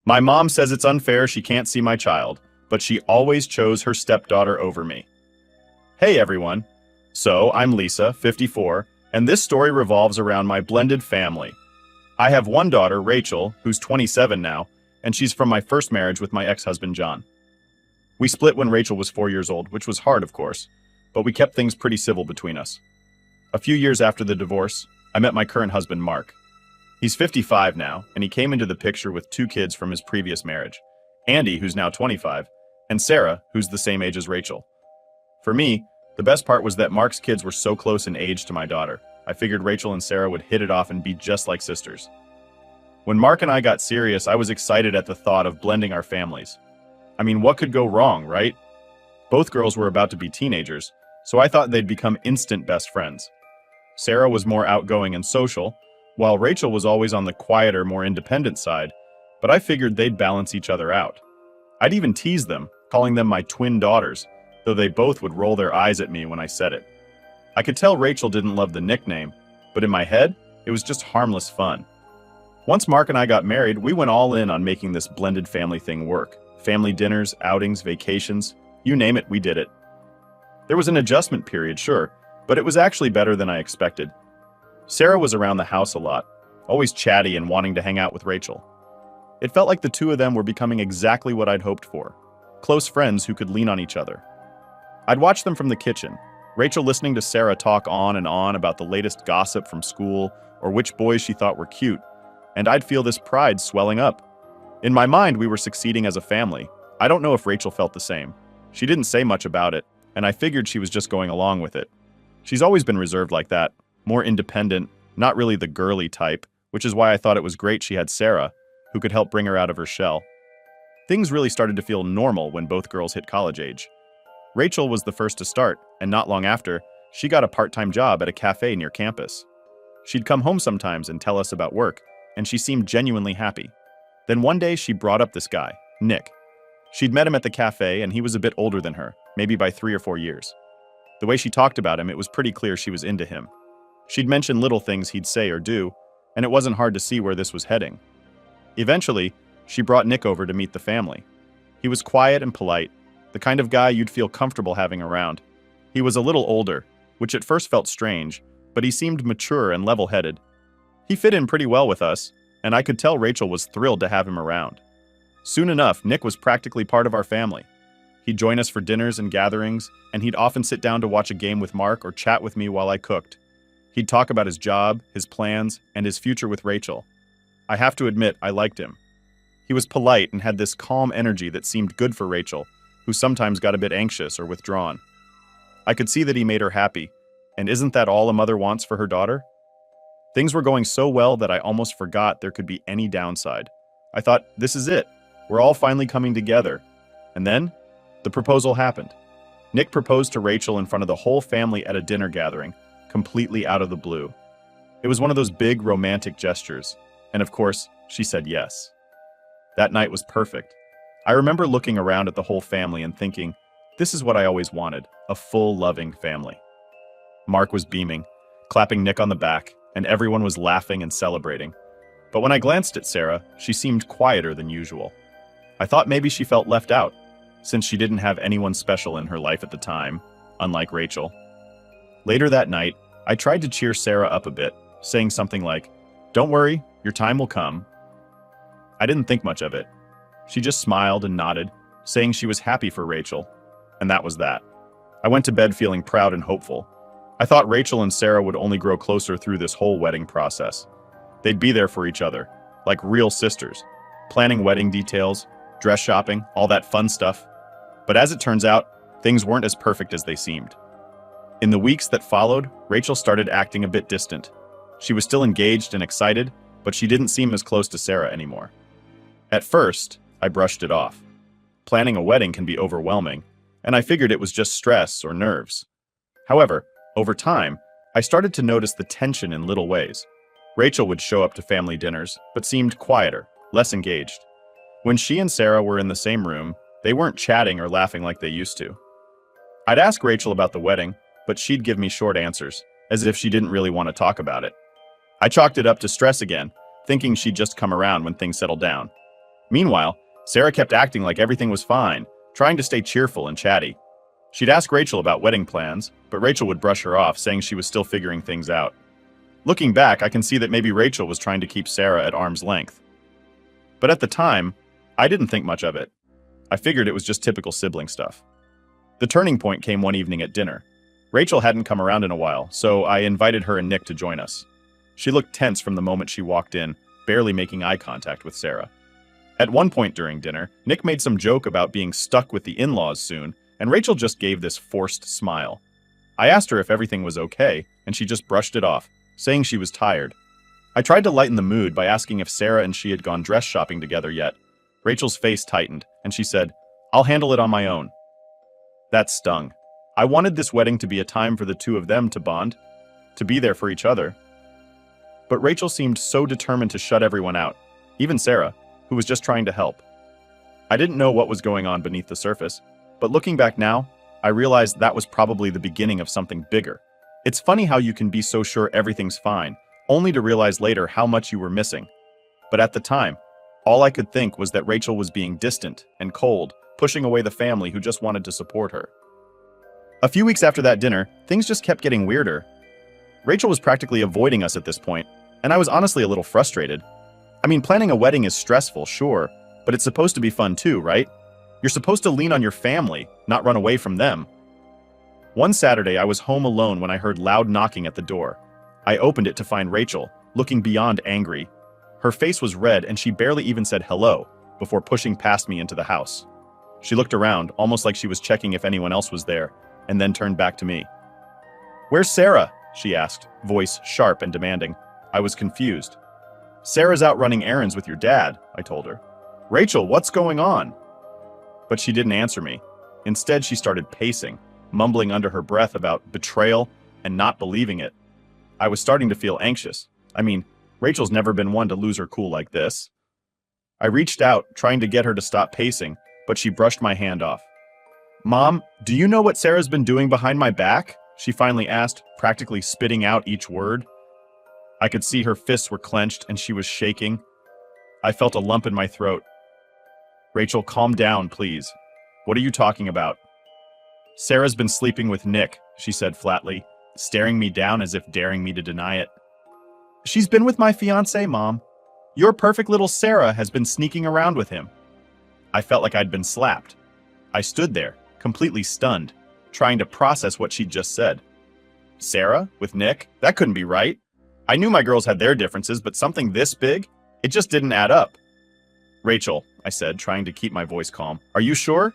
My mom says it's unfair she can't see my child, but she always chose her stepdaughter over me. Hey everyone. So, I'm Lisa, 54, and this story revolves around my blended family. I have one daughter, Rachel, who's 27 now, and she's from my first marriage with my ex-husband, John. We split when Rachel was 4 years old, which was hard, of course, but we kept things pretty civil between us. A few years after the divorce, I met my current husband, Mark. He's 55 now, and he came into the picture with 2 kids from his previous marriage, Andy, who's now 25, and Sarah, who's the same age as Rachel. For me, the best part was that Mark's kids were so close in age to my daughter. I figured Rachel and Sarah would hit it off and be just like sisters. When Mark and I got serious, I was excited at the thought of blending our families. I mean, what could go wrong, right? Both girls were about to be teenagers, so I thought they'd become instant best friends. Sarah was more outgoing and social, while Rachel was always on the quieter, more independent side, but I figured they'd balance each other out. I'd even tease them, calling them my twin daughters, though they both would roll their eyes at me when I said it. I could tell Rachel didn't love the nickname, but in my head, it was just harmless fun. Once Mark and I got married, we went all in on making this blended family thing work. Family dinners, outings, vacations, you name it, we did it. There was an adjustment period, sure, but it was actually better than I expected. Sarah was around the house a lot, always chatty and wanting to hang out with Rachel. It felt like the two of them were becoming exactly what I'd hoped for, close friends who could lean on each other. I'd watch them from the kitchen, Rachel listening to Sarah talk on and on about the latest gossip from school or which boys she thought were cute, and I'd feel this pride swelling up. In my mind, we were succeeding as a family. I don't know if Rachel felt the same. She didn't say much about it, and I figured she was just going along with it. She's always been reserved like that, more independent, not really the girly type, which is why I thought it was great she had Sarah, who could help bring her out of her shell. Things really started to feel normal when both girls hit college age. Rachel was the first to start, and not long after, she got a part-time job at a cafe near campus. She'd come home sometimes and tell us about work, and she seemed genuinely happy. Then one day she brought up this guy, Nick. She'd met him at the cafe, and he was a bit older than her, maybe by 3 or 4 years. The way she talked about him, it was pretty clear she was into him. She'd mention little things he'd say or do, and it wasn't hard to see where this was heading. Eventually, she brought Nick over to meet the family. He was quiet and polite, the kind of guy you'd feel comfortable having around. He was a little older, which at first felt strange, but he seemed mature and level-headed. He fit in pretty well with us, and I could tell Rachel was thrilled to have him around. Soon enough, Nick was practically part of our family. He'd join us for dinners and gatherings, and he'd often sit down to watch a game with Mark or chat with me while I cooked. He'd talk about his job, his plans, and his future with Rachel. I have to admit, I liked him. He was polite and had this calm energy that seemed good for Rachel, who sometimes got a bit anxious or withdrawn. I could see that he made her happy, and isn't that all a mother wants for her daughter? Things were going so well that I almost forgot there could be any downside. I thought, this is it. We're all finally coming together. And then, the proposal happened. Nick proposed to Rachel in front of the whole family at a dinner gathering, completely out of the blue. It was one of those big romantic gestures, and of course, she said yes. That night was perfect. I remember looking around at the whole family and thinking, this is what I always wanted, a full, loving family. Mark was beaming, clapping Nick on the back, and everyone was laughing and celebrating. But when I glanced at Sarah, she seemed quieter than usual. I thought maybe she felt left out, since she didn't have anyone special in her life at the time, unlike Rachel. Later that night, I tried to cheer Sarah up a bit, saying something like, "Don't worry, your time will come." I didn't think much of it. She just smiled and nodded, saying she was happy for Rachel, and that was that. I went to bed feeling proud and hopeful. I thought Rachel and Sarah would only grow closer through this whole wedding process. They'd be there for each other, like real sisters, planning wedding details, dress shopping, all that fun stuff. But as it turns out, things weren't as perfect as they seemed. In the weeks that followed, Rachel started acting a bit distant. She was still engaged and excited, but she didn't seem as close to Sarah anymore. At first, I brushed it off. Planning a wedding can be overwhelming, and I figured it was just stress or nerves. However, over time, I started to notice the tension in little ways. Rachel would show up to family dinners, but seemed quieter, less engaged. When she and Sarah were in the same room, they weren't chatting or laughing like they used to. I'd ask Rachel about the wedding, but she'd give me short answers, as if she didn't really want to talk about it. I chalked it up to stress again, thinking she'd just come around when things settled down. Meanwhile, Sarah kept acting like everything was fine, trying to stay cheerful and chatty. She'd ask Rachel about wedding plans, but Rachel would brush her off, saying she was still figuring things out. Looking back, I can see that maybe Rachel was trying to keep Sarah at arm's length. But at the time, I didn't think much of it. I figured it was just typical sibling stuff. The turning point came one evening at dinner. Rachel hadn't come around in a while, so I invited her and Nick to join us. She looked tense from the moment she walked in, barely making eye contact with Sarah. At one point during dinner, Nick made some joke about being stuck with the in-laws soon, and Rachel just gave this forced smile. I asked her if everything was okay, and she just brushed it off, saying she was tired. I tried to lighten the mood by asking if Sarah and she had gone dress shopping together yet. Rachel's face tightened, and she said, "I'll handle it on my own." That stung. I wanted this wedding to be a time for the two of them to bond, to be there for each other. But Rachel seemed so determined to shut everyone out, even Sarah, who was just trying to help. I didn't know what was going on beneath the surface, but looking back now, I realized that was probably the beginning of something bigger. It's funny how you can be so sure everything's fine, only to realize later how much you were missing. But at the time, all I could think was that Rachel was being distant and cold, pushing away the family who just wanted to support her. A few weeks after that dinner, things just kept getting weirder. Rachel was practically avoiding us at this point, and I was honestly a little frustrated. I mean, planning a wedding is stressful, sure, but it's supposed to be fun too, right? You're supposed to lean on your family, not run away from them. One Saturday, I was home alone when I heard loud knocking at the door. I opened it to find Rachel, looking beyond angry. Her face was red and she barely even said hello before pushing past me into the house. She looked around, almost like she was checking if anyone else was there, and then turned back to me. "Where's Sarah?" she asked, voice sharp and demanding. I was confused. "Sarah's out running errands with your dad," I told her. "Rachel, what's going on?" But she didn't answer me. Instead, she started pacing, mumbling under her breath about betrayal and not believing it. I was starting to feel anxious. I mean, Rachel's never been one to lose her cool like this. I reached out, trying to get her to stop pacing, but she brushed my hand off. "Mom, do you know what Sarah's been doing behind my back?" she finally asked, practically spitting out each word. I could see her fists were clenched and she was shaking. I felt a lump in my throat. "Rachel, calm down, please. What are you talking about?" "Sarah's been sleeping with Nick," she said flatly, staring me down as if daring me to deny it. "She's been with my fiancé, Mom. Your perfect little Sarah has been sneaking around with him." I felt like I'd been slapped. I stood there, completely stunned, trying to process what she'd just said. Sarah? With Nick? That couldn't be right. I knew my girls had their differences, but something this big? It just didn't add up. "Rachel," I said, trying to keep my voice calm, "are you sure?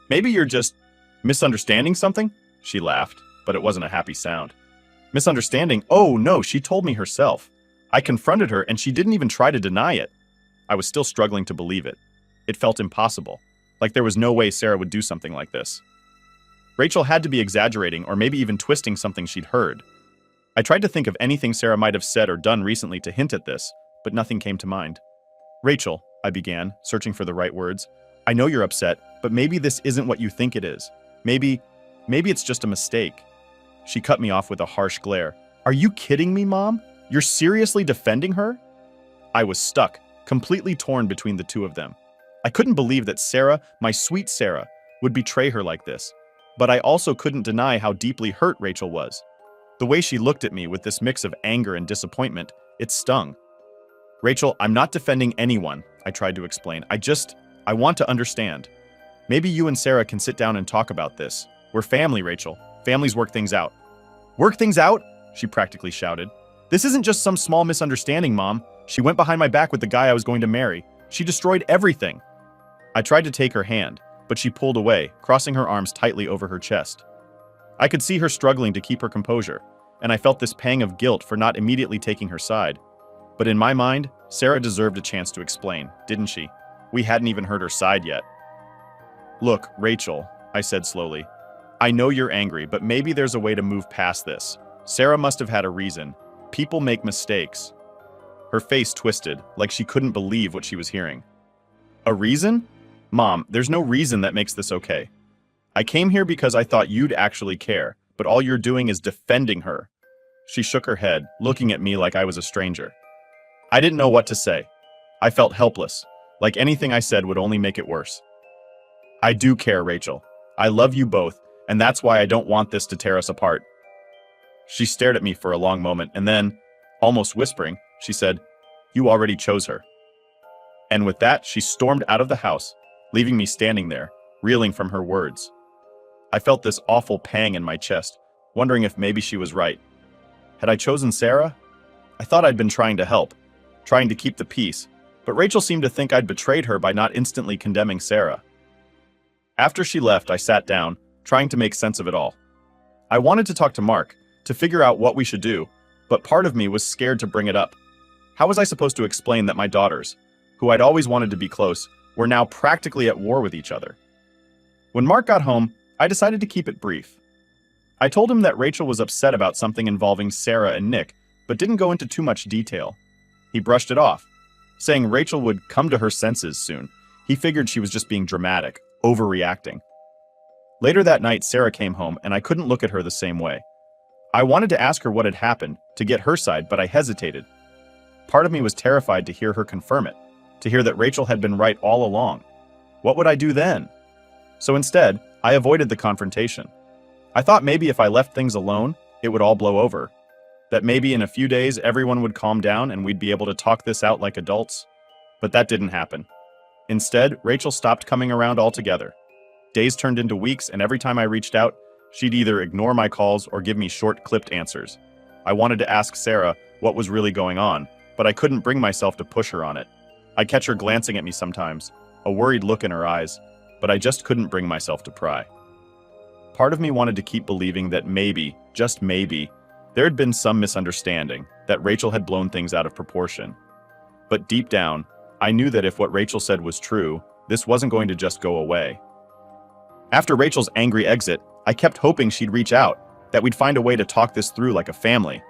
Maybe you're just misunderstanding something?" She laughed, but it wasn't a happy sound. "Misunderstanding? Oh no, she told me herself. I confronted her and she didn't even try to deny it." I was still struggling to believe it. It felt impossible, like there was no way Sarah would do something like this. Rachel had to be exaggerating or maybe even twisting something she'd heard. I tried to think of anything Sarah might have said or done recently to hint at this, but nothing came to mind. "Rachel," I began, searching for the right words, "I know you're upset, but maybe this isn't what you think it is. Maybe it's just a mistake." She cut me off with a harsh glare. "Are you kidding me, Mom? You're seriously defending her?" I was stuck, completely torn between the two of them. I couldn't believe that Sarah, my sweet Sarah, would betray her like this, but I also couldn't deny how deeply hurt Rachel was. The way she looked at me with this mix of anger and disappointment, it stung. "Rachel, I'm not defending anyone," I tried to explain. I want to understand. Maybe you and Sarah can sit down and talk about this. We're family, Rachel. Families work things out." "Work things out?" she practically shouted. "This isn't just some small misunderstanding, Mom. She went behind my back with the guy I was going to marry. She destroyed everything." I tried to take her hand, but she pulled away, crossing her arms tightly over her chest. I could see her struggling to keep her composure, and I felt this pang of guilt for not immediately taking her side. But in my mind, Sarah deserved a chance to explain, didn't she? We hadn't even heard her side yet. "Look, Rachel," I said slowly, "I know you're angry, but maybe there's a way to move past this. Sarah must have had a reason. People make mistakes." Her face twisted, like she couldn't believe what she was hearing. "A reason? Mom, there's no reason that makes this okay. I came here because I thought you'd actually care, but all you're doing is defending her." She shook her head, looking at me like I was a stranger. I didn't know what to say. I felt helpless. like anything I said would only make it worse. I do care, Rachel. I love you both, and that's why I don't want this to tear us apart. She stared at me for a long moment, and then, almost whispering, she said, "You already chose her." And with that, she stormed out of the house, leaving me standing there, reeling from her words. I felt this awful pang in my chest, wondering if maybe she was right. Had I chosen Sarah? I thought I'd been trying to help, trying to keep the peace, but Rachel seemed to think I'd betrayed her by not instantly condemning Sarah. After she left, I sat down, trying to make sense of it all. I wanted to talk to Mark, to figure out what we should do, but part of me was scared to bring it up. How was I supposed to explain that my daughters, who I'd always wanted to be close, were now practically at war with each other? When Mark got home, I decided to keep it brief. I told him that Rachel was upset about something involving Sarah and Nick, but didn't go into too much detail. He brushed it off, saying Rachel would come to her senses soon. He figured she was just being dramatic, overreacting. Later that night, Sarah came home, and I couldn't look at her the same way. I wanted to ask her what had happened, to get her side, but I hesitated. Part of me was terrified to hear her confirm it, to hear that Rachel had been right all along. What would I do then? So instead, I avoided the confrontation. I thought maybe if I left things alone, it would all blow over. That maybe in a few days everyone would calm down and we'd be able to talk this out like adults. But that didn't happen. Instead, Rachel stopped coming around altogether. Days turned into weeks, and every time I reached out, she'd either ignore my calls or give me short, clipped answers. I wanted to ask Sarah what was really going on, but I couldn't bring myself to push her on it. I'd catch her glancing at me sometimes, a worried look in her eyes, but I just couldn't bring myself to pry. Part of me wanted to keep believing that maybe, just maybe, there had been some misunderstanding, that Rachel had blown things out of proportion. But deep down, I knew that if what Rachel said was true, this wasn't going to just go away. After Rachel's angry exit, I kept hoping she'd reach out, that we'd find a way to talk this through like a family.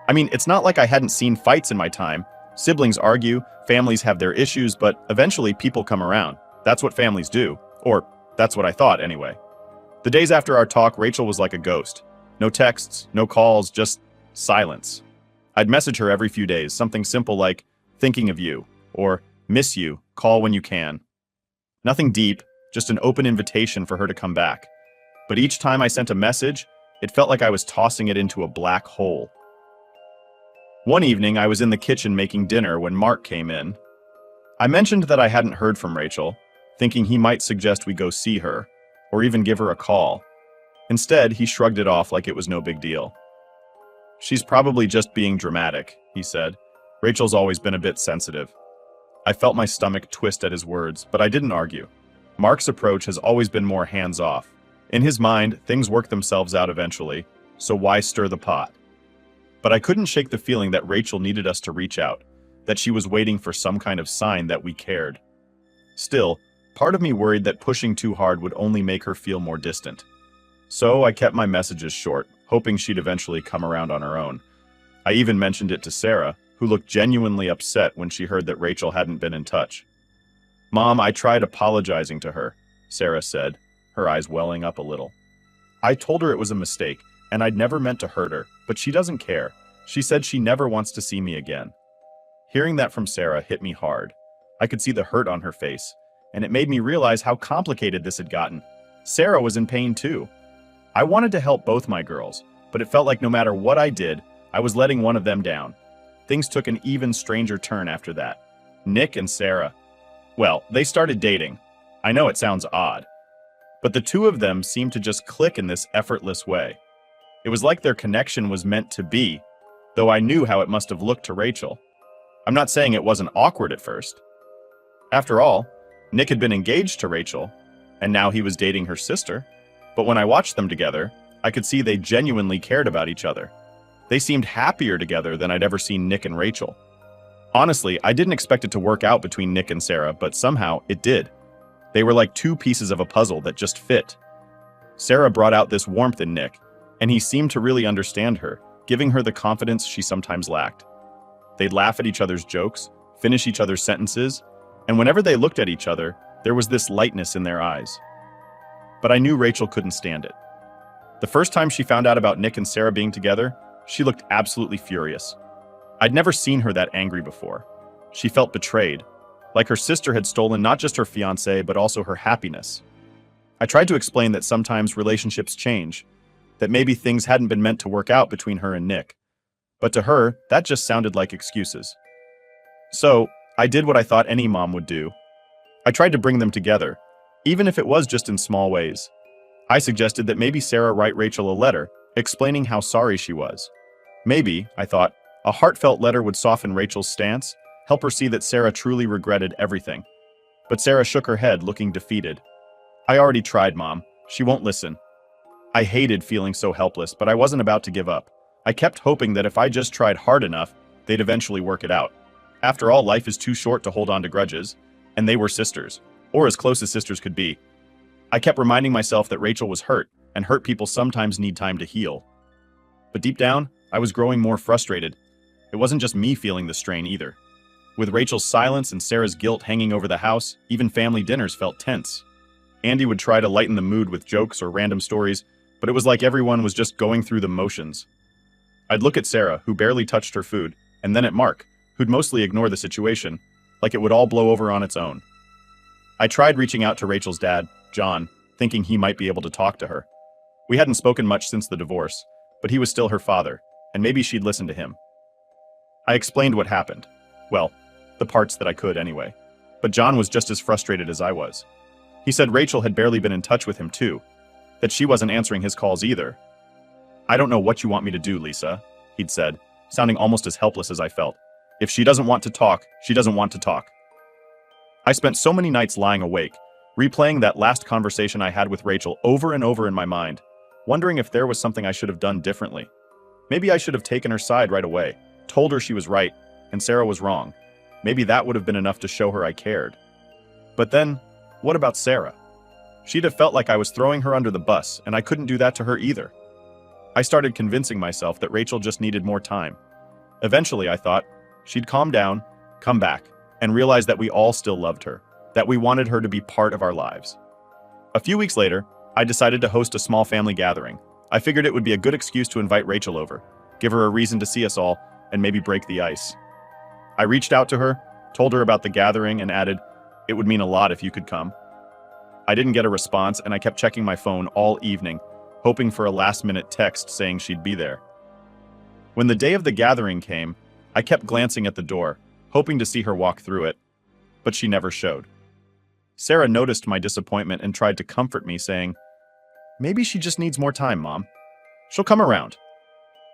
I mean, it's not like I hadn't seen fights in my time. Siblings argue, families have their issues, but eventually people come around. That's what families do. Or, that's what I thought anyway. The days after our talk, Rachel was like a ghost. No texts, no calls, just silence. I'd message her every few days, something simple like, "Thinking of you," or "Miss you, call when you can." Nothing deep, just an open invitation for her to come back. But each time I sent a message, it felt like I was tossing it into a black hole. One evening, I was in the kitchen making dinner when Mark came in. I mentioned that I hadn't heard from Rachel, thinking he might suggest we go see her, or even give her a call. Instead, he shrugged it off like it was no big deal. "She's probably just being dramatic," he said. "Rachel's always been a bit sensitive." I felt my stomach twist at his words, but I didn't argue. Mark's approach has always been more hands-off. In his mind, things work themselves out eventually, so why stir the pot? But I couldn't shake the feeling that Rachel needed us to reach out, that she was waiting for some kind of sign that we cared. Still, part of me worried that pushing too hard would only make her feel more distant. So I kept my messages short, hoping she'd eventually come around on her own. I even mentioned it to Sarah, who looked genuinely upset when she heard that Rachel hadn't been in touch. "Mom, I tried apologizing to her," Sarah said, her eyes welling up a little. "I told her it was a mistake, and I'd never meant to hurt her, but she doesn't care. She said she never wants to see me again." Hearing that from Sarah hit me hard. I could see the hurt on her face, and it made me realize how complicated this had gotten. Sarah was in pain too. I wanted to help both my girls, but it felt like no matter what I did, I was letting one of them down. Things took an even stranger turn after that. Nick and Sarah. Well, they started dating. I know it sounds odd, but the two of them seemed to just click in this effortless way. It was like their connection was meant to be, though I knew how it must have looked to Rachel. I'm not saying it wasn't awkward at first. After all, Nick had been engaged to Rachel, and now he was dating her sister. But when I watched them together, I could see they genuinely cared about each other. They seemed happier together than I'd ever seen Nick and Rachel. Honestly, I didn't expect it to work out between Nick and Sarah, but somehow it did. They were like two pieces of a puzzle that just fit. Sarah brought out this warmth in Nick, and he seemed to really understand her, giving her the confidence she sometimes lacked. They'd laugh at each other's jokes, finish each other's sentences, and whenever they looked at each other, there was this lightness in their eyes. But I knew Rachel couldn't stand it. The first time she found out about Nick and Sarah being together, she looked absolutely furious. I'd never seen her that angry before. She felt betrayed, like her sister had stolen not just her fiancé, but also her happiness. I tried to explain that sometimes relationships change, that maybe things hadn't been meant to work out between her and Nick. But to her, that just sounded like excuses. So, I did what I thought any mom would do. I tried to bring them together, even if it was just in small ways. I suggested that maybe Sarah write Rachel a letter, explaining how sorry she was. Maybe, I thought, a heartfelt letter would soften Rachel's stance, help her see that Sarah truly regretted everything. But Sarah shook her head, looking defeated. I already tried, Mom. She won't listen. I hated feeling so helpless, but I wasn't about to give up. I kept hoping that if I just tried hard enough, they'd eventually work it out. After all, life is too short to hold on to grudges, and they were sisters, or as close as sisters could be. I kept reminding myself that Rachel was hurt, and hurt people sometimes need time to heal. But deep down, I was growing more frustrated. It wasn't just me feeling the strain either. With Rachel's silence and Sarah's guilt hanging over the house, even family dinners felt tense. Andy would try to lighten the mood with jokes or random stories, but it was like everyone was just going through the motions. I'd look at Sarah, who barely touched her food, and then at Mark, who'd mostly ignore the situation, like it would all blow over on its own. I tried reaching out to Rachel's dad, John, thinking he might be able to talk to her. We hadn't spoken much since the divorce, but he was still her father, and maybe she'd listen to him. I explained what happened. Well, the parts that I could anyway. But John was just as frustrated as I was. He said Rachel had barely been in touch with him too, that she wasn't answering his calls either. I don't know what you want me to do, Lisa, he'd said, sounding almost as helpless as I felt. If she doesn't want to talk, she doesn't want to talk. I spent so many nights lying awake, replaying that last conversation I had with Rachel over and over in my mind, wondering if there was something I should have done differently. Maybe I should have taken her side right away, told her she was right, and Sarah was wrong. Maybe that would have been enough to show her I cared. But then, what about Sarah? She'd have felt like I was throwing her under the bus, and I couldn't do that to her either. I started convincing myself that Rachel just needed more time. Eventually, I thought, she'd calm down, come back, and realize that we all still loved her, that we wanted her to be part of our lives. A few weeks later, I decided to host a small family gathering. I figured it would be a good excuse to invite Rachel over, give her a reason to see us all, and maybe break the ice. I reached out to her, told her about the gathering, and added, "It would mean a lot if you could come." I didn't get a response, and I kept checking my phone all evening, hoping for a last-minute text saying she'd be there. When the day of the gathering came, I kept glancing at the door, hoping to see her walk through it, but she never showed. Sarah noticed my disappointment and tried to comfort me, saying, "Maybe she just needs more time, Mom. She'll come around."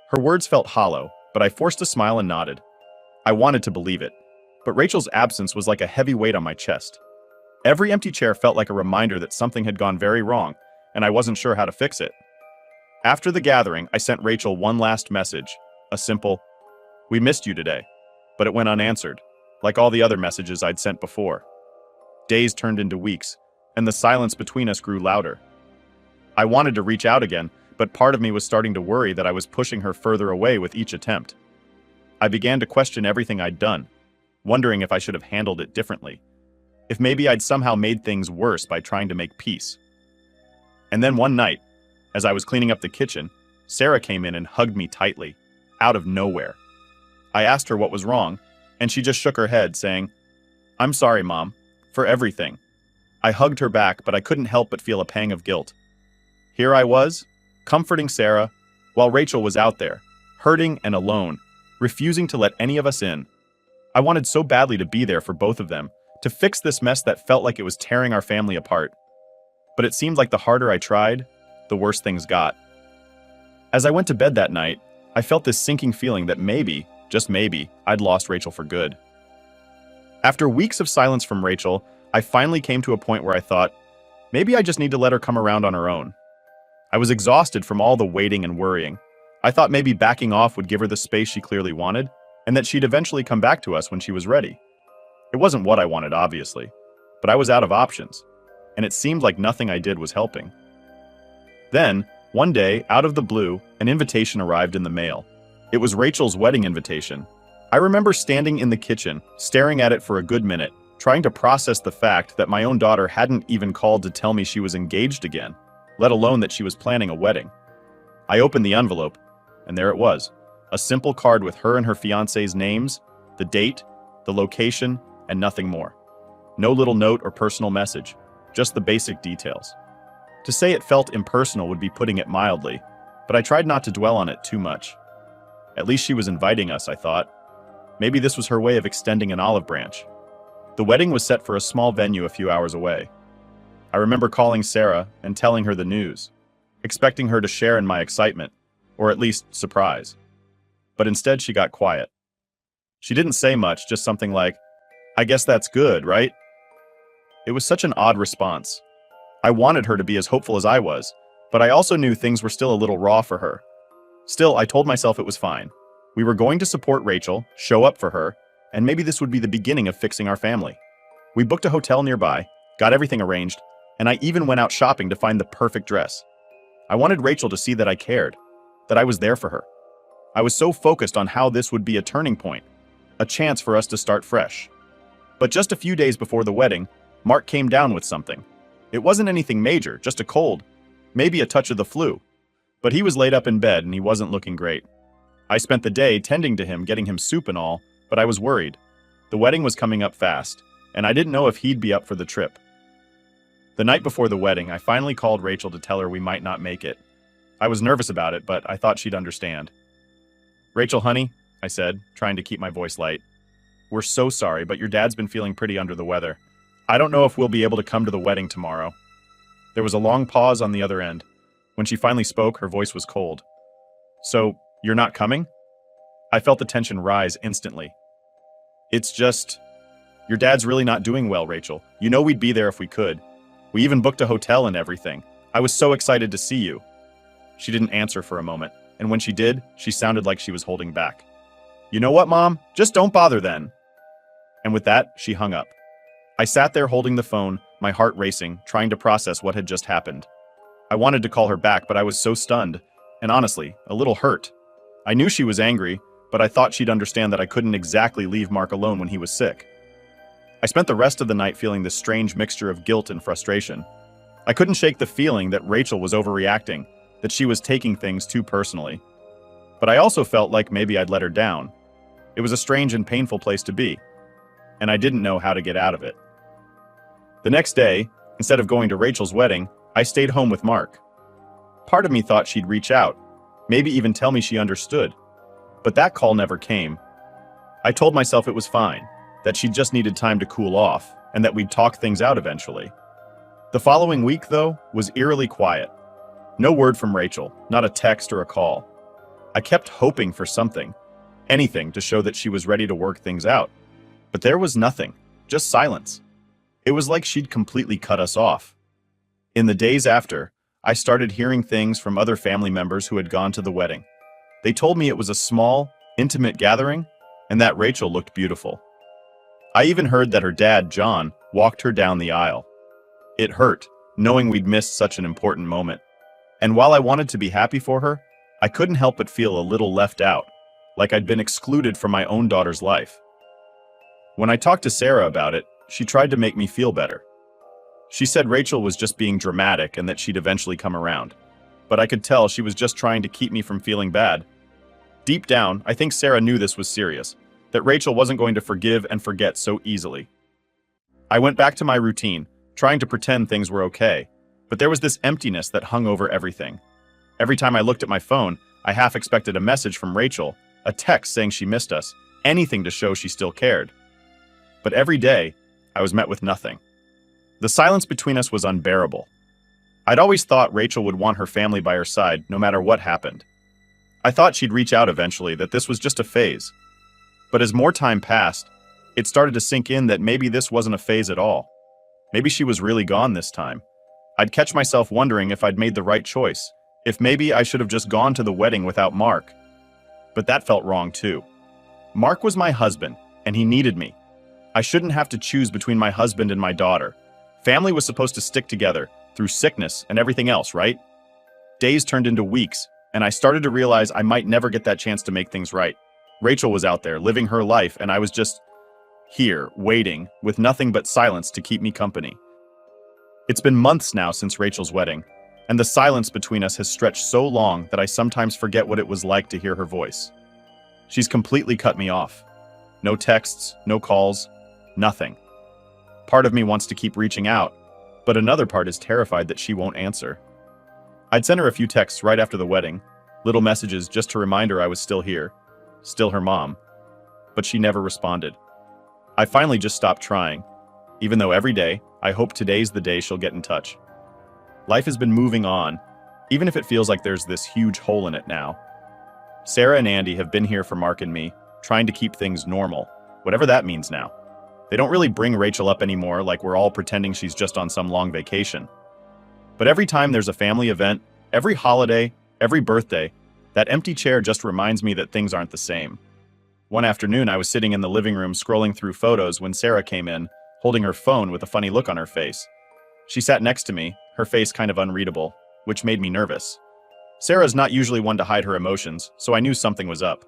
Her words felt hollow, but I forced a smile and nodded. I wanted to believe it, but Rachel's absence was like a heavy weight on my chest. Every empty chair felt like a reminder that something had gone very wrong, and I wasn't sure how to fix it. After the gathering, I sent Rachel one last message, a simple, "We missed you today," but it went unanswered, like all the other messages I'd sent before. Days turned into weeks, and the silence between us grew louder. I wanted to reach out again, but part of me was starting to worry that I was pushing her further away with each attempt. I began to question everything I'd done, wondering if I should have handled it differently, if maybe I'd somehow made things worse by trying to make peace. And then one night, as I was cleaning up the kitchen, Sarah came in and hugged me tightly, out of nowhere. I asked her what was wrong, and she just shook her head, saying, "I'm sorry, Mom, for everything." I hugged her back, but I couldn't help but feel a pang of guilt. Here I was, comforting Sarah, while Rachel was out there, hurting and alone, refusing to let any of us in. I wanted so badly to be there for both of them, to fix this mess that felt like it was tearing our family apart. But it seemed like the harder I tried, the worse things got. As I went to bed that night, I felt this sinking feeling that maybe, just maybe, I'd lost Rachel for good. After weeks of silence from Rachel, I finally came to a point where I thought, maybe I just need to let her come around on her own. I was exhausted from all the waiting and worrying. I thought maybe backing off would give her the space she clearly wanted, and that she'd eventually come back to us when she was ready. It wasn't what I wanted, obviously, but I was out of options, and it seemed like nothing I did was helping. Then, one day, out of the blue, an invitation arrived in the mail. It was Rachel's wedding invitation. I remember standing in the kitchen, staring at it for a good minute, trying to process the fact that my own daughter hadn't even called to tell me she was engaged again, let alone that she was planning a wedding. I opened the envelope, and there it was, a simple card with her and her fiancé's names, the date, the location, and nothing more. No little note or personal message, just the basic details. To say it felt impersonal would be putting it mildly, but I tried not to dwell on it too much. At least she was inviting us, I thought. Maybe this was her way of extending an olive branch. The wedding was set for a small venue a few hours away. I remember calling Sarah and telling her the news, expecting her to share in my excitement, or at least surprise. But instead she got quiet. She didn't say much, just something like, "I guess that's good, right?" It was such an odd response. I wanted her to be as hopeful as I was, but I also knew things were still a little raw for her. Still, I told myself it was fine. We were going to support Rachel, show up for her, and maybe this would be the beginning of fixing our family. We booked a hotel nearby, got everything arranged, and I even went out shopping to find the perfect dress. I wanted Rachel to see that I cared, that I was there for her. I was so focused on how this would be a turning point, a chance for us to start fresh. But just a few days before the wedding, Mark came down with something. It wasn't anything major, just a cold, maybe a touch of the flu. But he was laid up in bed and he wasn't looking great. I spent the day tending to him, getting him soup and all, but I was worried. The wedding was coming up fast, and I didn't know if he'd be up for the trip. The night before the wedding, I finally called Rachel to tell her we might not make it. I was nervous about it, but I thought she'd understand. "Rachel, honey," I said, trying to keep my voice light. "We're so sorry, but your dad's been feeling pretty under the weather. I don't know if we'll be able to come to the wedding tomorrow." There was a long pause on the other end. When she finally spoke, her voice was cold. "So, you're not coming?" I felt the tension rise instantly. "It's just, your dad's really not doing well, Rachel. You know we'd be there if we could. We even booked a hotel and everything. I was so excited to see you." She didn't answer for a moment, and when she did, she sounded like she was holding back. "You know what, Mom? Just don't bother then." And with that, she hung up. I sat there holding the phone, my heart racing, trying to process what had just happened. I wanted to call her back, but I was so stunned, and honestly, a little hurt. I knew she was angry, but I thought she'd understand that I couldn't exactly leave Mark alone when he was sick. I spent the rest of the night feeling this strange mixture of guilt and frustration. I couldn't shake the feeling that Rachel was overreacting, that she was taking things too personally. But I also felt like maybe I'd let her down. It was a strange and painful place to be, and I didn't know how to get out of it. The next day, instead of going to Rachel's wedding, I stayed home with Mark. Part of me thought she'd reach out, maybe even tell me she understood. But that call never came. I told myself it was fine, that she just needed time to cool off, and that we'd talk things out eventually. The following week, though, was eerily quiet. No word from Rachel, not a text or a call. I kept hoping for something, anything to show that she was ready to work things out. But there was nothing, just silence. It was like she'd completely cut us off. In the days after, I started hearing things from other family members who had gone to the wedding. They told me it was a small, intimate gathering, and that Rachel looked beautiful. I even heard that her dad, John, walked her down the aisle. It hurt, knowing we'd missed such an important moment. And while I wanted to be happy for her, I couldn't help but feel a little left out, like I'd been excluded from my own daughter's life. When I talked to Sarah about it, she tried to make me feel better. She said Rachel was just being dramatic and that she'd eventually come around. But I could tell she was just trying to keep me from feeling bad. Deep down, I think Sarah knew this was serious, that Rachel wasn't going to forgive and forget so easily. I went back to my routine, trying to pretend things were okay, but there was this emptiness that hung over everything. Every time I looked at my phone, I half expected a message from Rachel, a text saying she missed us, anything to show she still cared. But every day, I was met with nothing. The silence between us was unbearable. I'd always thought Rachel would want her family by her side, no matter what happened. I thought she'd reach out eventually, that this was just a phase. But as more time passed, it started to sink in that maybe this wasn't a phase at all. Maybe she was really gone this time. I'd catch myself wondering if I'd made the right choice, if maybe I should have just gone to the wedding without Mark. But that felt wrong too. Mark was my husband, and he needed me. I shouldn't have to choose between my husband and my daughter. Family was supposed to stick together, through sickness and everything else, right? Days turned into weeks, and I started to realize I might never get that chance to make things right. Rachel was out there, living her life, and I was just here, waiting, with nothing but silence to keep me company. It's been months now since Rachel's wedding, and the silence between us has stretched so long that I sometimes forget what it was like to hear her voice. She's completely cut me off. No texts, no calls, nothing. part of me wants to keep reaching out, but another part is terrified that she won't answer. I'd sent her a few texts right after the wedding, little messages just to remind her I was still here, still her mom, but she never responded. I finally just stopped trying, even though every day I hope today's the day she'll get in touch. Life has been moving on, even if it feels like there's this huge hole in it now. Sarah and Andy have been here for Mark and me, trying to keep things normal, whatever that means now. They don't really bring Rachel up anymore, like we're all pretending she's just on some long vacation. But every time there's a family event, every holiday, every birthday, that empty chair just reminds me that things aren't the same. One afternoon, I was sitting in the living room scrolling through photos when Sarah came in, holding her phone with a funny look on her face. She sat next to me, her face kind of unreadable, which made me nervous. Sarah's not usually one to hide her emotions, so I knew something was up.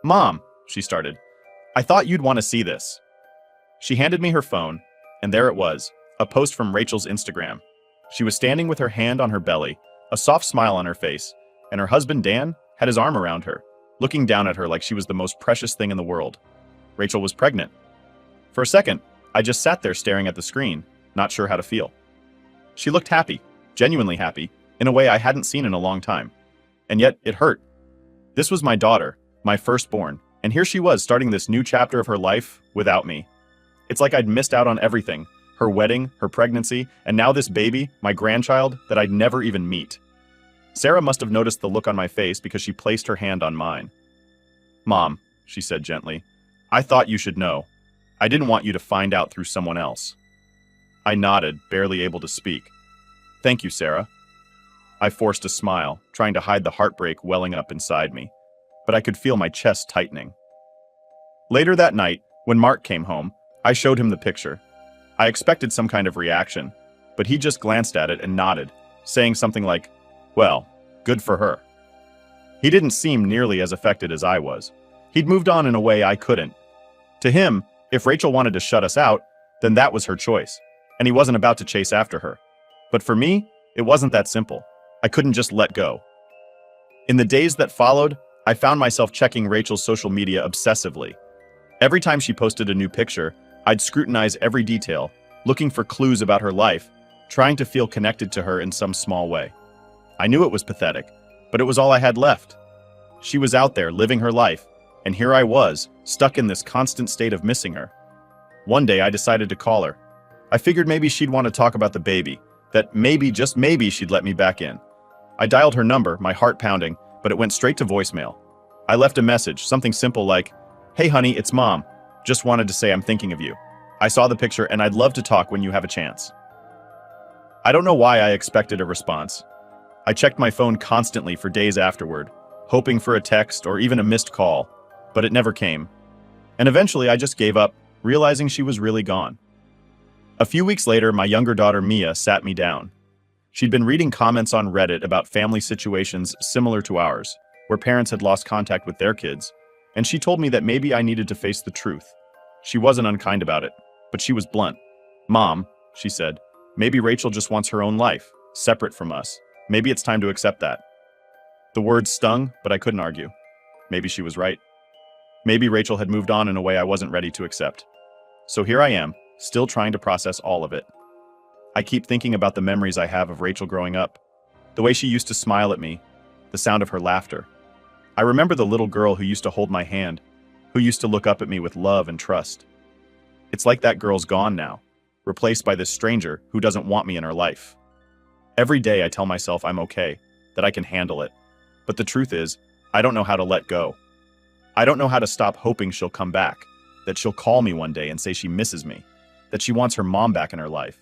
"Mom," she started, "I thought you'd want to see this." She handed me her phone, and there it was, a post from Rachel's Instagram. She was standing with her hand on her belly, a soft smile on her face, and her husband Dan had his arm around her, looking down at her like she was the most precious thing in the world. Rachel was pregnant. For a second, I just sat there staring at the screen, not sure how to feel. She looked happy, genuinely happy, in a way I hadn't seen in a long time. And yet, it hurt. This was my daughter, my firstborn, and here she was starting this new chapter of her life without me. It's like I'd missed out on everything, her wedding, her pregnancy, and now this baby, my grandchild, that I'd never even meet. Sarah must have noticed the look on my face because she placed her hand on mine. "Mom," she said gently, "I thought you should know. I didn't want you to find out through someone else." I nodded, barely able to speak. "Thank you, Sarah." I forced a smile, trying to hide the heartbreak welling up inside me, but I could feel my chest tightening. Later that night, when Mark came home, I showed him the picture. I expected some kind of reaction, but he just glanced at it and nodded, saying something like, "Well, good for her." He didn't seem nearly as affected as I was. He'd moved on in a way I couldn't. To him, if Rachel wanted to shut us out, then that was her choice, and he wasn't about to chase after her. But for me, it wasn't that simple. I couldn't just let go. In the days that followed, I found myself checking Rachel's social media obsessively. Every time she posted a new picture, I'd scrutinize every detail, looking for clues about her life, trying to feel connected to her in some small way. I knew it was pathetic, but it was all I had left. She was out there living her life, and here I was, stuck in this constant state of missing her. One day I decided to call her. I figured maybe she'd want to talk about the baby, that maybe, just maybe, she'd let me back in. I dialed her number, my heart pounding, but it went straight to voicemail. I left a message, something simple like, "Hey honey, it's Mom. Just wanted to say I'm thinking of you. I saw the picture and I'd love to talk when you have a chance." I don't know why I expected a response. I checked my phone constantly for days afterward, hoping for a text or even a missed call, but it never came. And eventually I just gave up, realizing she was really gone. A few weeks later, my younger daughter Mia sat me down. She'd been reading comments on Reddit about family situations similar to ours, where parents had lost contact with their kids, and she told me that maybe I needed to face the truth. She wasn't unkind about it, but she was blunt. "Mom," she said, "maybe Rachel just wants her own life, separate from us. Maybe it's time to accept that." The words stung, but I couldn't argue. Maybe she was right. Maybe Rachel had moved on in a way I wasn't ready to accept. So here I am, still trying to process all of it. I keep thinking about the memories I have of Rachel growing up, the way she used to smile at me, the sound of her laughter. I remember the little girl who used to hold my hand, who used to look up at me with love and trust. It's like that girl's gone now, replaced by this stranger who doesn't want me in her life. Every day I tell myself I'm okay, that I can handle it. But the truth is, I don't know how to let go. I don't know how to stop hoping she'll come back, that she'll call me one day and say she misses me, that she wants her mom back in her life.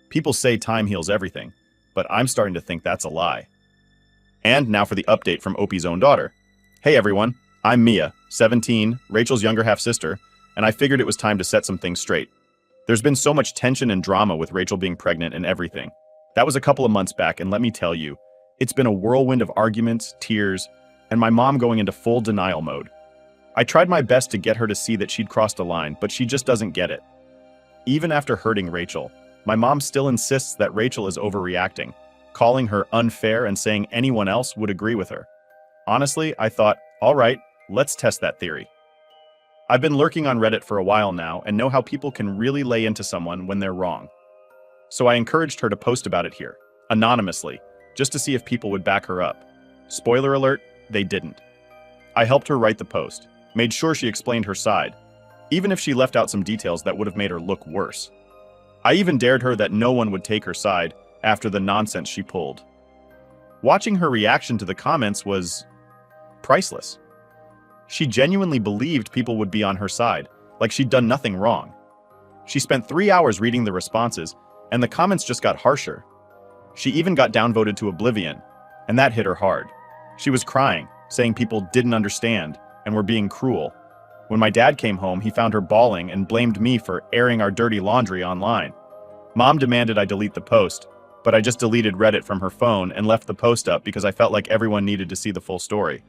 People say time heals everything, but I'm starting to think that's a lie. And now for the update from Opie's own daughter. "Hey everyone, I'm Mia, 17, Rachel's younger half-sister, and I figured it was time to set some things straight. There's been so much tension and drama with Rachel being pregnant and everything. That was a couple of months back, and let me tell you, it's been a whirlwind of arguments, tears, and my mom going into full denial mode. I tried my best to get her to see that she'd crossed a line, but she just doesn't get it. Even after hurting Rachel, my mom still insists that Rachel is overreacting, calling her unfair and saying anyone else would agree with her. Honestly, I thought, all right, let's test that theory. I've been lurking on Reddit for a while now and know how people can really lay into someone when they're wrong. So I encouraged her to post about it here, anonymously, just to see if people would back her up. Spoiler alert, they didn't. I helped her write the post, made sure she explained her side, even if she left out some details that would have made her look worse. I even dared her that no one would take her side after the nonsense she pulled. Watching her reaction to the comments was priceless. She genuinely believed people would be on her side, like she'd done nothing wrong. She spent 3 hours reading the responses, and the comments just got harsher. She even got downvoted to oblivion, and that hit her hard. She was crying, saying people didn't understand and were being cruel. When my dad came home, he found her bawling and blamed me for airing our dirty laundry online. Mom demanded I delete the post, but I just deleted Reddit from her phone and left the post up because I felt like everyone needed to see the full story.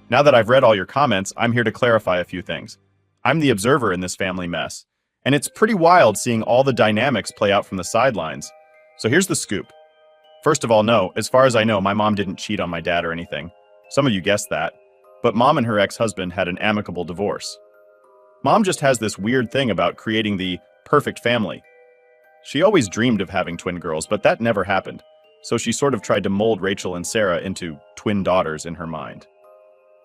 Now that I've read all your comments, I'm here to clarify a few things. I'm the observer in this family mess, and it's pretty wild seeing all the dynamics play out from the sidelines. So here's the scoop. First of all, no, as far as I know, my mom didn't cheat on my dad or anything. Some of you guessed that. But Mom and her ex-husband had an amicable divorce. Mom just has this weird thing about creating the perfect family. She always dreamed of having twin girls, but that never happened. So she sort of tried to mold Rachel and Sarah into twin daughters in her mind.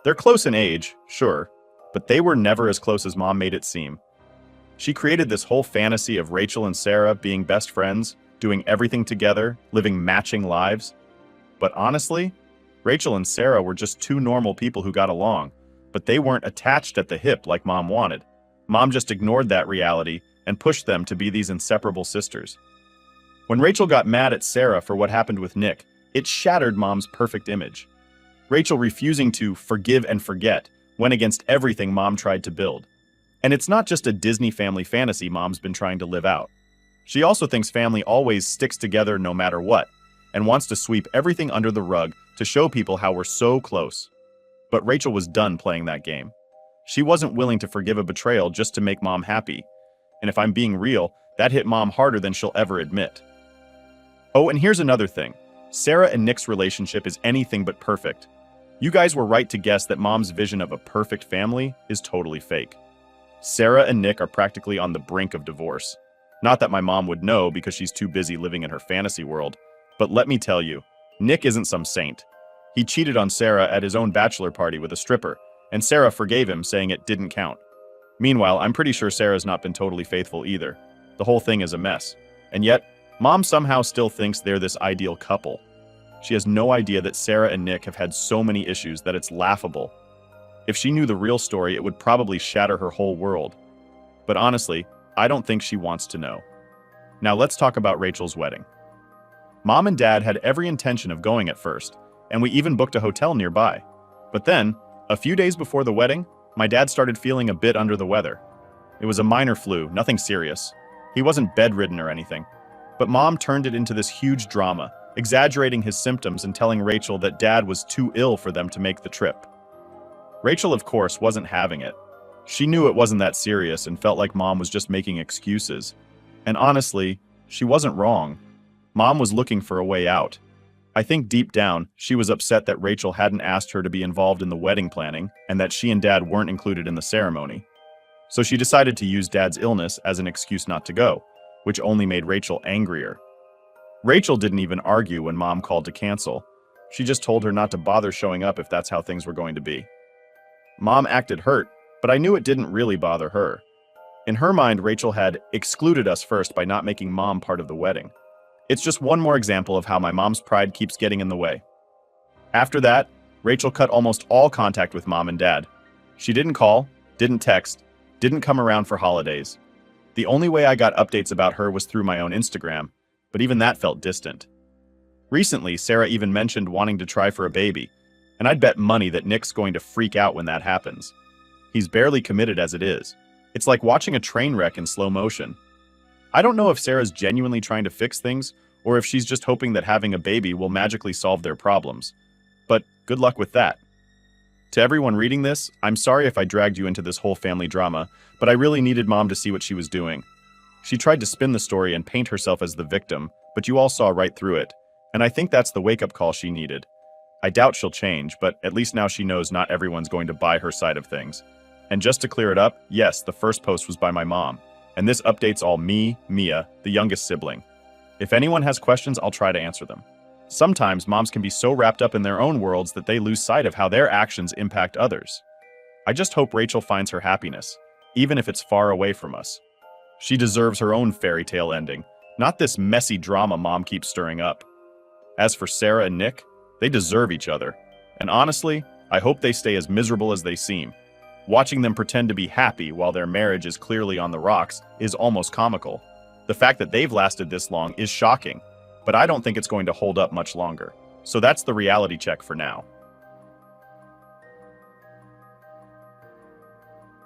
They're close in age, sure, but they were never as close as Mom made it seem. She created this whole fantasy of Rachel and Sarah being best friends, doing everything together, living matching lives. But honestly, Rachel and Sarah were just two normal people who got along, but they weren't attached at the hip like Mom wanted. Mom just ignored that reality and pushed them to be these inseparable sisters. When Rachel got mad at Sarah for what happened with Nick, it shattered Mom's perfect image. Rachel refusing to forgive and forget went against everything Mom tried to build. And it's not just a Disney family fantasy Mom's been trying to live out. She also thinks family always sticks together no matter what, and wants to sweep everything under the rug to show people how we're so close. But Rachel was done playing that game. She wasn't willing to forgive a betrayal just to make Mom happy. And if I'm being real, that hit Mom harder than she'll ever admit. Oh, and here's another thing. Sarah and Nick's relationship is anything but perfect. You guys were right to guess that Mom's vision of a perfect family is totally fake. Sarah and Nick are practically on the brink of divorce. Not that my mom would know because she's too busy living in her fantasy world, but let me tell you, Nick isn't some saint. He cheated on Sarah at his own bachelor party with a stripper, and Sarah forgave him, saying it didn't count. Meanwhile, I'm pretty sure Sarah's not been totally faithful either. The whole thing is a mess. And yet, Mom somehow still thinks they're this ideal couple. She has no idea that Sarah and Nick have had so many issues that it's laughable. If she knew the real story, it would probably shatter her whole world. But honestly, I don't think she wants to know. Now let's talk about Rachel's wedding. Mom and Dad had every intention of going at first, and we even booked a hotel nearby. But then, a few days before the wedding, my dad started feeling a bit under the weather. It was a minor flu, nothing serious. He wasn't bedridden or anything. But Mom turned it into this huge drama, exaggerating his symptoms and telling Rachel that Dad was too ill for them to make the trip. Rachel, of course, wasn't having it. She knew it wasn't that serious and felt like Mom was just making excuses. And honestly, she wasn't wrong. Mom was looking for a way out. I think deep down, she was upset that Rachel hadn't asked her to be involved in the wedding planning and that she and Dad weren't included in the ceremony. So she decided to use Dad's illness as an excuse not to go, which only made Rachel angrier. Rachel didn't even argue when Mom called to cancel. She just told her not to bother showing up if that's how things were going to be. Mom acted hurt, but I knew it didn't really bother her. In her mind, Rachel had excluded us first by not making Mom part of the wedding. It's just one more example of how my mom's pride keeps getting in the way. After that, Rachel cut almost all contact with Mom and Dad. She didn't call, didn't text, didn't come around for holidays. The only way I got updates about her was through my own Instagram, but even that felt distant. Recently, Sarah even mentioned wanting to try for a baby, and I'd bet money that Nick's going to freak out when that happens. He's barely committed as it is. It's like watching a train wreck in slow motion. I don't know if Sarah's genuinely trying to fix things, or if she's just hoping that having a baby will magically solve their problems. But good luck with that. To everyone reading this, I'm sorry if I dragged you into this whole family drama, but I really needed Mom to see what she was doing. She tried to spin the story and paint herself as the victim, but you all saw right through it, and I think that's the wake-up call she needed. I doubt she'll change, but at least now she knows not everyone's going to buy her side of things. And just to clear it up, yes, the first post was by my mom. And this updates all me, Mia, the youngest sibling. If anyone has questions, I'll try to answer them. Sometimes moms can be so wrapped up in their own worlds that they lose sight of how their actions impact others. I just hope Rachel finds her happiness, even if it's far away from us. She deserves her own fairy tale ending, not this messy drama mom keeps stirring up. As for Sarah and Nick, they deserve each other. And honestly, I hope they stay as miserable as they seem. Watching them pretend to be happy while their marriage is clearly on the rocks is almost comical. The fact that they've lasted this long is shocking, but I don't think it's going to hold up much longer. So that's the reality check for now.